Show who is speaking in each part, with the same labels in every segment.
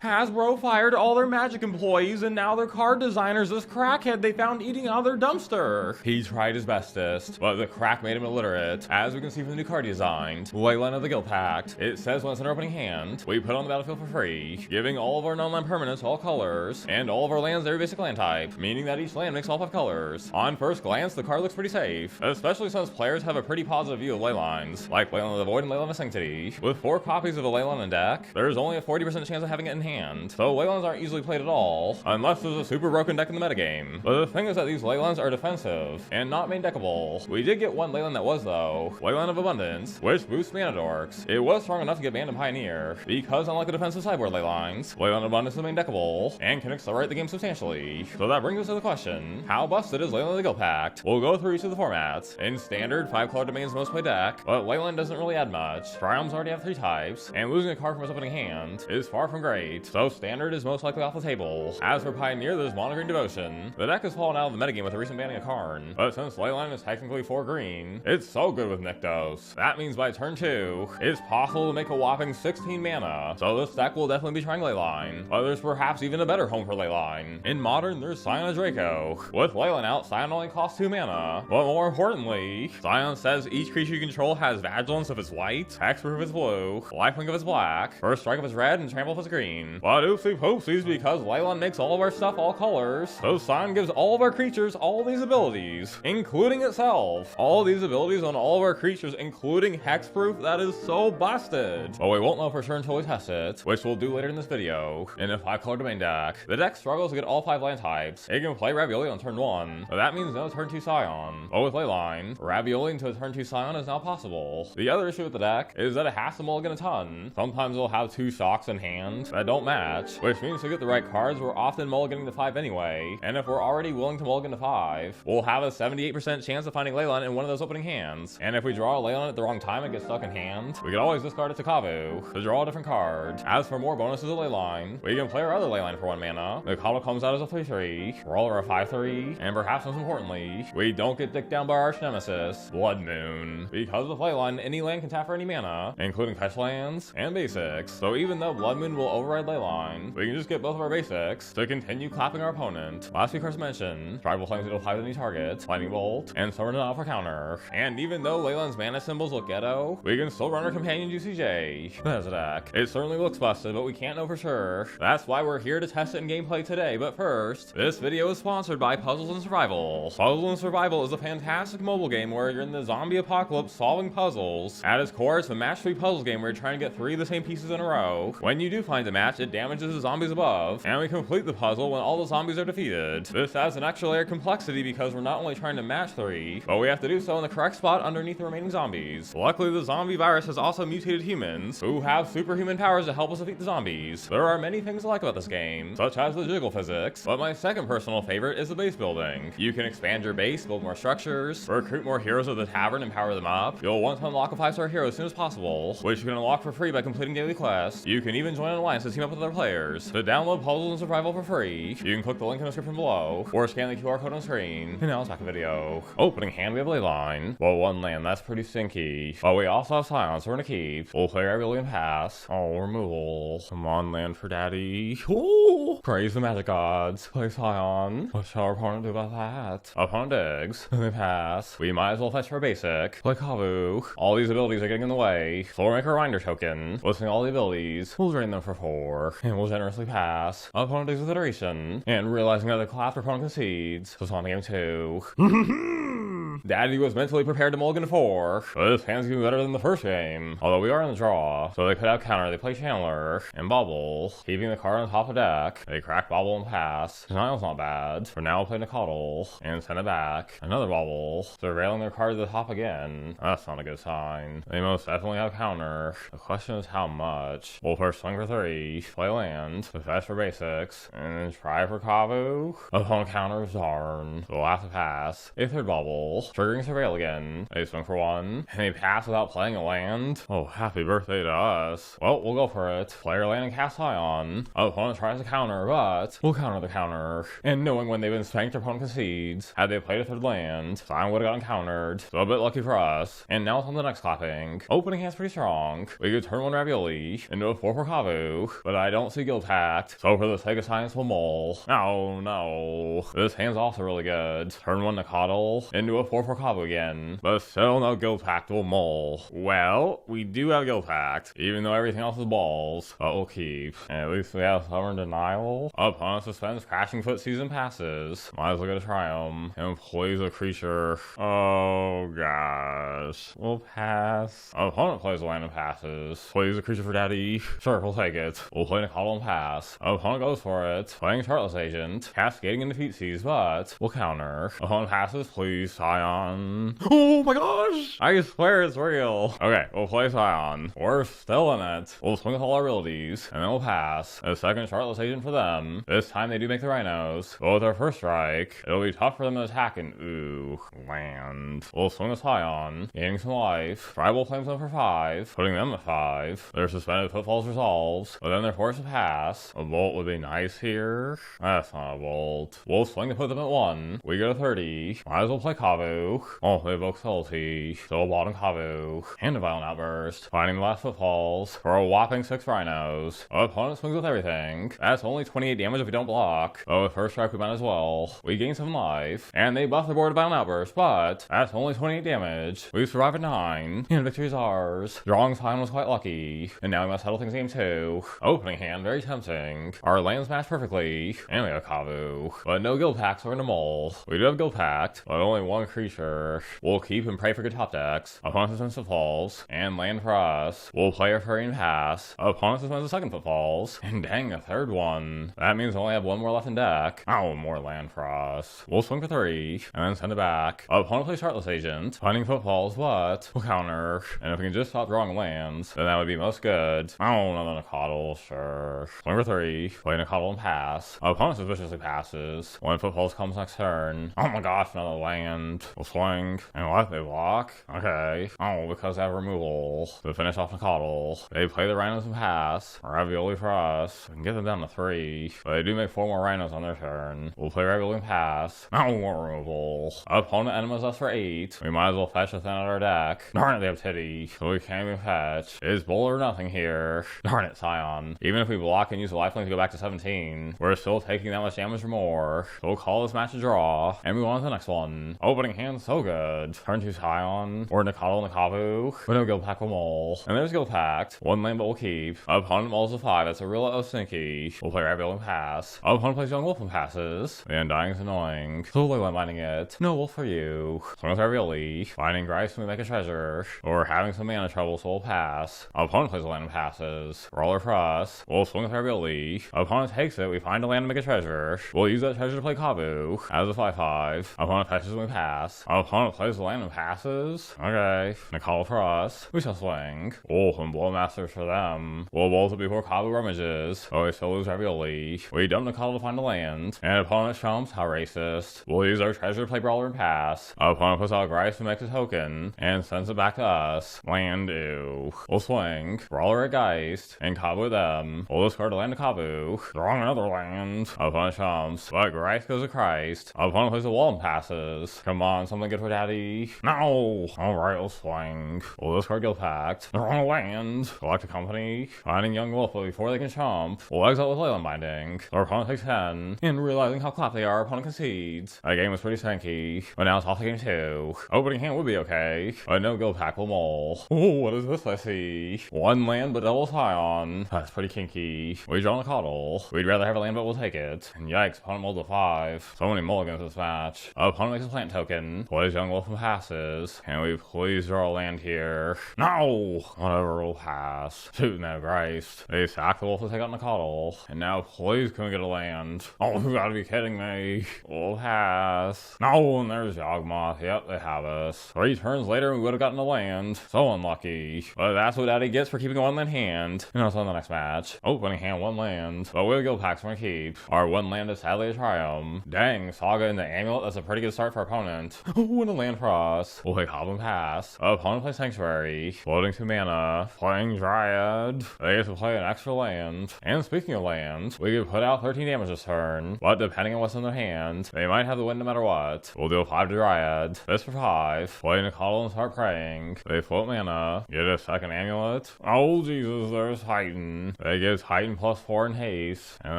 Speaker 1: Hasbro fired all their Magic employees and now their card designer's this crackhead they found eating out of their dumpster. He tried his bestest, but the crack made him illiterate. As we can see from the new card he designed, Leyline of the Guildpact. It says when it's in our opening hand, we put on the battlefield for free, giving all of our non-land permanents all colors, and all of our lands every basic land type, meaning that each land makes all 5 colors. On first glance, the card looks pretty safe, especially since players have a pretty positive view of Leylines, like Leyline of the Void and Leyline of Sanctity. With 4 copies of a Leyline in deck, there's only a 40% chance of having it in hand, so Leylines aren't easily played at all, unless there's a super broken deck in the metagame. But the thing is that these Leylines are defensive, and not main deckable. We did get one Leyline that was though, Leyline of Abundance, which boosts mana dorks. It was strong enough to get banned in Pioneer, because unlike the defensive sideboard Leylines, Leyline of Abundance is main deckable, and can accelerate the game substantially. So that brings us to the question, how busted is Leyline of the Guildpact? We'll go through each of the formats. In Standard, 5-color domain's most played deck, but Leyline doesn't really add much. Triomes already have 3 types, and losing a card from its opening hand is far from great, so Standard is most likely off the table. As for Pioneer, there's Mono Green Devotion. The deck has fallen out of the metagame with the recent banning of Karn, but since Leyline is technically 4 green, it's so good with Nykthos. That means by turn 2, it's possible to make a whopping 16 mana, so this deck will definitely be trying Leyline, but there's perhaps even a better home for Leyline. In Modern, there's Scion of Draco. With Leyline out, Scion only costs 2 mana, but more importantly, Scion says each creature you control has Vigilance if it's white, Hexproof if it's blue, Lifelink if it's black, First Strike if it's red, and Trample if it's green. But oopsie poopsies, because Leyline makes all of our stuff all colors, so Scion gives all of our creatures all these abilities, including itself. All these abilities on all of our creatures, including Hexproof, that is so busted. But we won't know for sure until we test it, which we'll do later in this video. In a 5-color domain deck, the deck struggles to get all 5 land types. It can play Ravioli on turn 1, but that means no turn 2 Scion. But with Leyline, Ravioli into a turn 2 Scion is now possible. The other issue with the deck is that it has to mulligan a ton. Sometimes it'll have 2 shocks in hand that don't match, which means to get the right cards, we're often mulliganing to 5 anyway, and if we're already willing to mulligan to 5, we'll have a 78% chance of finding Leyline in one of those opening hands, and if we draw a Leyline at the wrong time and get stuck in hand, we can always discard it to Kavu to draw a different card. As for more bonuses of Leyline, we can play our other Leyline for 1 mana. Nacatl comes out as a 3/3, Brawler a 5/3, and perhaps most importantly, we don't get dicked down by our arch nemesis, Blood Moon. Because with Leyline, any land can tap for any mana, including fetch lands and basics, so even though Blood Moon will override Leyline, we can just get both of our basics to continue clapping our opponent. Last week, first mentioned, Tribal Flames will apply to any target, Lightning Bolt, and Summon it out for counter. And even though Leyline's mana symbols look ghetto, we can still run our companion UCJ. As a deck, it certainly looks busted, but we can't know for sure. That's why we're here to test it in gameplay today, but first, this video is sponsored by Puzzles and Survival. Puzzles and Survival is a fantastic mobile game where you're in the zombie apocalypse solving puzzles. At its core, it's a match 3 puzzle game where you're trying to get 3 of the same pieces in a row. When you do find a match, it damages the zombies above, and we complete the puzzle when all the zombies are defeated. This adds an extra layer of complexity because we're not only trying to match 3, but we have to do so in the correct spot underneath the remaining zombies. Luckily, the zombie virus has also mutated humans, who have superhuman powers to help us defeat the zombies. There are many things I like about this game, such as the jiggle physics, but my second personal favorite is the base building. You can expand your base, build more structures, recruit more heroes of the tavern and power them up. You'll want to unlock a 5-star hero as soon as possible, which you can unlock for free by completing daily quests. You can even join an alliance to team up with other players. To download Puzzles and Survival for free, you can click the link in the description below, or scan the QR code on screen. And now let's back to the video. Opening hand, we have Leyline. Well, 1 land, that's pretty stinky. But we also have Scion, so we're gonna keep. We'll play Ravioli and pass. Oh, removal. Come on, land for daddy. Ooh. Praise the magic gods. Play Scion. What shall our opponent do about that? Opponent digs. And they pass. We might as well fetch for a basic. Play Kavu. All these abilities are getting in the way. So we'll make a reminder token. Listing all the abilities. We'll drain them for 4. And we'll generously pass. Opponent digs with iteration. And realizing that the collapse opponent concedes. So it's on to game 2. Daddy was mentally prepared to mulligan to 4, but his hand's gonna be better than the first game. Although we are in the draw, so they put out counter, they play Chandler, and Bubble, keeping the card on top of deck. They crack Bubble and pass. Denial's not bad. For now, we'll play Nacatl, and send it back. Another Bubble, surveilling their card to the top again. That's not a good sign. They most definitely have counter. The question is how much. We'll first swing for 3, play land, fetch for basics, and then try for Kavu. Opponent counters, darn. So we'll have to pass. A 3rd Bubble. triggering Surveil again. They swing for one, and they pass without playing a land. Oh, happy birthday to us. Well, we'll go for it. Player land and cast Scion. Opponent tries to counter, but we'll counter the counter. And knowing when they've been spanked, their opponent concedes. Had they played a third land, Scion would have gotten countered. So a bit lucky for us. And now it's on the next clapping. Opening hand's pretty strong. We could turn one Ravioli into a 4-4 Kavu, but I don't see Guildpact. So for the sake of science, we'll mull. Oh no. This hand's also really good. Turn one Nacatl into a 4-4 Kavu again, but still no Guildpact will mull. Well, we do have Guildpact, even though everything else is balls, but we'll keep. And at least we have Stubborn Denial. Opponent suspends Crashing Foot Season passes. Might as well get a Triome. And plays a creature. Oh gosh. We'll pass. Opponent plays a land and passes. Plays a creature for daddy. Sure, we'll take it. We'll play Nacatl and pass. Opponent goes for it. Playing Chartless Agent. Cascading into Defeat Seas, but we'll counter. Opponent passes, please, Scion. Oh my gosh! I swear it's real. Okay, we'll play Scion. We're still in it. We'll swing with all our abilities, and then we'll pass. A second Chartless Agent for them. This time they do make the Rhinos. But with our first strike, it'll be tough for them to attack and ooh, land. We'll swing with Scion, gaining some life. Tribal Flames them for 5, putting them at 5. Their Suspended Footfalls resolves, but then they're forced to pass. A Bolt would be nice here. That's not a Bolt. We'll swing to put them at 1. We go to 30. Might as well play Kavu. Oh, they evoke Subtlety. Still a bottom Kavu. And a Violent Outburst. Finding the last Footfalls for a whopping 6 Rhinos. Our opponent swings with everything. That's only 28 damage if we don't block. But with first strike we might as well. We gain 7 life. And they buff the board with Violent Outburst, but that's only 28 damage. We survive at 9. And victory is ours. Drawing Scion was quite lucky. And now we must settle things game 2. Opening hand, very tempting. Our lands match perfectly. And we have Kavu. But no Guildpact, so we're in a mull. We do have Guildpact, but only 1 creature. We'll keep and pray for good top decks. Opponent suspends Footfalls. And land for us. We'll play a Furry and pass. Opponent suspends a second Footfalls. And dang, a third one. That means we only have 1 more left in deck. Oh, more land for us. We'll swing for 3, and then send it back. Opponent plays Chartless Agent. Finding Footfalls, but we'll counter. And if we can just stop drawing lands, then that would be most good. Oh, another Nacatl, sure. Swing for 3, play Nacatl and pass. Opponent suspiciously passes. When Footfalls comes next turn. Oh my gosh, another land. We'll swing. And what? They block? Okay. Oh, because they have removal. To finish off Nacatl. They play the Rhinos and pass. Ravioli for us. We can get them down to 3. But they do make 4 more Rhinos on their turn. We'll play Ravioli and pass. No more removal. Opponent enemies us for 8. We might as well fetch a thing out of our deck. Darn it, they have Titty. So we can't even fetch. It's Bull or nothing here. Darn it, Scion. Even if we block and use the lifelink to go back to 17, we're still taking that much damage or more. So we'll call this match a draw. And move on to the next one. Opening hand, so good. Turn 2 Scion. Or Nacatl and Kavu. But no Guildpact will mull. And there's Guildpact. 1 land but we'll keep. Opponent mulls a 5. That's a real stinky. We'll play Ravioli and pass. Opponent plays Young Wolf and passes. The Undying's annoying. So we'll Leyline Binding it. No wolf for you. Swing with Ravioli. Finding Grice when we make a treasure. Or having some mana trouble, so we'll pass. Opponent plays a land and passes. Brawler for us. We'll swing with Ravioli. Opponent takes it. We find a land to make a treasure. We'll use that treasure to play Kavu. As a 5/5. Opponent fetches when we pass. Opponent plays the land and passes. Okay. Nacatl for us. We shall swing. Oh, and Blowmasters for them. We'll bolt it before Kavu rummages. Oh, we still lose Ravioli. We dump Nacatl to find a land. And opponent trumps. How racist. We'll use our treasure to play Brawler and pass. Opponent puts out Grice and makes a token. And sends it back to us. Land, ew. We'll swing. Brawler at Geist. And Kavu them. We'll discard a land to Kavu. Drawing another land. Opponent trumps. But Grice goes to Christ. Opponent plays a wall and passes. Come on, something good for daddy. No! Alright, we'll swing. We'll discard Guildpact. Drawing a land. Collect a company. Finding Young Wolf, but before they can chomp, we'll exile with Leyline Binding. Our opponent takes 10. And realizing how clapped they are, opponent concedes. That game was pretty stanky. But now it's off to game 2. Opening hand would be okay. But no Guildpact will mull. Oh, what is this I see? 1 land but double Scion. That's pretty kinky. We draw Nacatl. We'd rather have a land but we'll take it. And yikes, opponent mulled a 5. So many mulligans this match. Opponent makes a plant token. Plays Young Wolf and passes. Can we please draw a land here? No! Whatever, we'll pass. Shooting that Grice. They sack the wolf to take out Nacatl. And now please can we get a land? Oh, you gotta be kidding me. We'll pass. No, and there's Yawgmoth. Yep, they have us. 3 turns later we would have gotten a land. So unlucky. But that's what daddy gets for keeping a 1 land hand. And that's on the next match. Opening hand 1 land. But we'll Guildpact's gonna keep. Our 1 land is sadly a Triome. Dang, Saga and the Amulet, that's a pretty good start for our opponent. When a land cross, we'll play Goblin Pass. Opponent plays Sanctuary, floating 2 mana, playing Dryad. They get to play an extra land. And speaking of land, we can put out 13 damage this turn, but depending on what's in their hand, they might have the win no matter what. We'll do a 5 to Dryad, this for 5, play Nacatl and start praying. They float mana, get a second amulet. Oh Jesus, there's Titan. They get Titan +4 in haste, and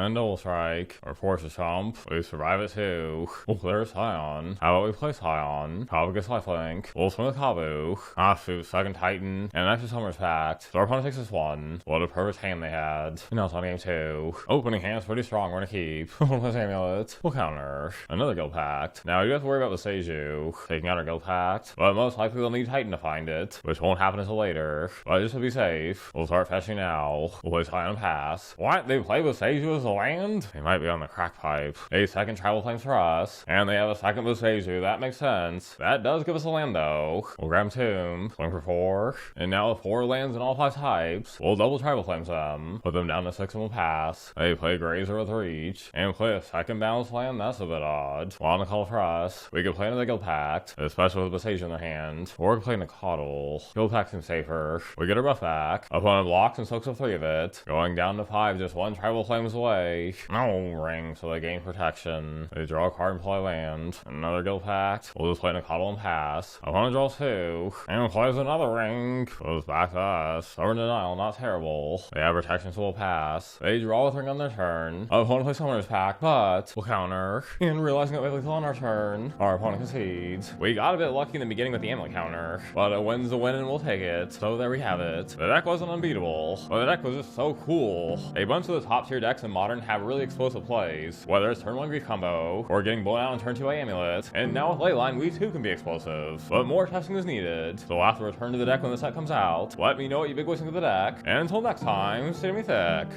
Speaker 1: then double strike, or force a chump. We survive it too. Oh, there's Scion. How about we play Scion? Kavu gets lifelink. We'll swing with Kavu. Shoot, second Titan, and an extra Summer's Pact. So our opponent takes this 1. What a perfect hand they had. Now it's on game 2. Opening hand's pretty strong, we're gonna keep. We'll play amulet. We'll counter. Another Guildpact. Now you have to worry about the Seiju taking out our Guildpact, but most likely they'll need Titan to find it, which won't happen until later. But just to be safe, we'll start fetching now. We'll play Scion Pass. What? They play with Seiju as a land? They might be on the crack pipe. A second Tribal Flames for us, and they have a second with Seiju. That makes sense. That does give us a land though. We'll grab Tomb, swing for 4, and now with 4 lands in all 5 types, we'll double Tribal Flames them, put them down to 6 and we'll pass. They play Grazer with Reach, and play a second balanced land. That's a bit odd. Wild Nacatl for us. We could play another Guildpact, especially with Besage in their hand, or we could play Nacatl. Guildpact seems safer. We get our buff back. Opponent blocks and soaks up 3 of it, going down to 5, just 1 Tribal Flames away. No ring, so they gain protection. They draw a card and play land. Another Guildpact. We'll just play Nacatl and pass. Opponent draws 2, and plays another ring. Goes back to us. Stubborn denial, not terrible. They have protection, so we'll pass. They draw with ring on their turn. Opponent plays Summoner's Pact, but we'll counter. And realizing that we have on our turn, our opponent concedes. We got a bit lucky in the beginning with the amulet counter, but a win's a win and we'll take it. So there we have it. The deck wasn't unbeatable, but the deck was just so cool. A bunch of the top tier decks in Modern have really explosive plays, whether it's turn 1 Grief combo, or getting blown out on turn 2 by Amulet, and now with Leyline, we too can be explosive. But more testing is needed, so I'll have to return to the deck when the set comes out. Let me know what you big boys think of the deck, and until next time, stay me thick.